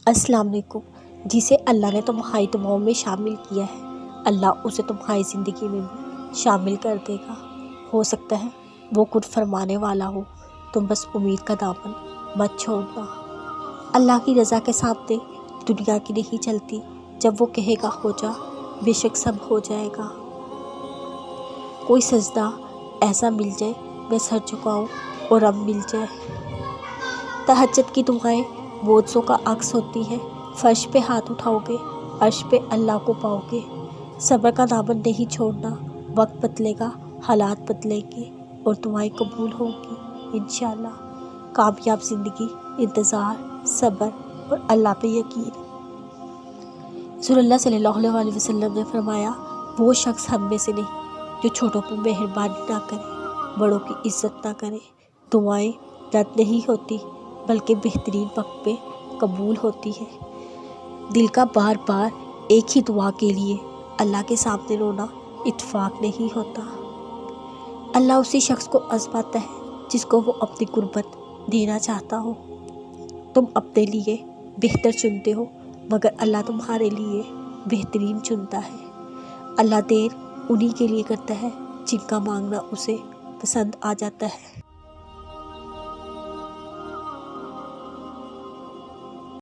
السلام علیکم۔ جسے اللہ نے تمہاری دعاؤں میں شامل کیا ہے، اللہ اسے تمہاری زندگی میں بھی شامل کر دے گا۔ ہو سکتا ہے وہ خود فرمانے والا ہو، تم بس امید کا دامن مت چھوڑنا۔ اللہ کی رضا کے سامنے دنیا کی نہیں چلتی۔ جب وہ کہے گا ہو جا، بے شک سب ہو جائے گا۔ کوئی سجدہ ایسا مل جائے میں سر جھکاؤں اور اب مل جائے۔ تہجد کی دعائیں معجزوں کا عکس ہوتی ہے۔ فرش پہ ہاتھ اٹھاؤ گے، عرش پہ اللہ کو پاؤ گے۔ صبر کا دامن نہیں چھوڑنا۔ وقت بدلے گا، حالات بدلیں گے اور دعائیں قبول ہوں گی انشاءاللہ۔ کامیاب زندگی انتظار، صبر اور اللہ پہ یقین۔ رسول اللہ صلی اللہ علیہ وسلم نے فرمایا، وہ شخص ہم میں سے نہیں جو چھوٹوں پہ مہربانی نہ کرے، بڑوں کی عزت نہ کرے۔ دعائیں رد نہیں ہوتی بلکہ بہترین وقت پہ قبول ہوتی ہے۔ دل کا بار بار ایک ہی دعا کے لیے اللہ کے سامنے رونا اتفاق نہیں ہوتا۔ اللہ اسی شخص کو آزماتا ہے جس کو وہ اپنی قربت دینا چاہتا ہو۔ تم اپنے لیے بہتر چنتے ہو مگر اللہ تمہارے لیے بہترین چنتا ہے۔ اللہ دیر انہی کے لیے کرتا ہے جن کا مانگنا اسے پسند آ جاتا ہے۔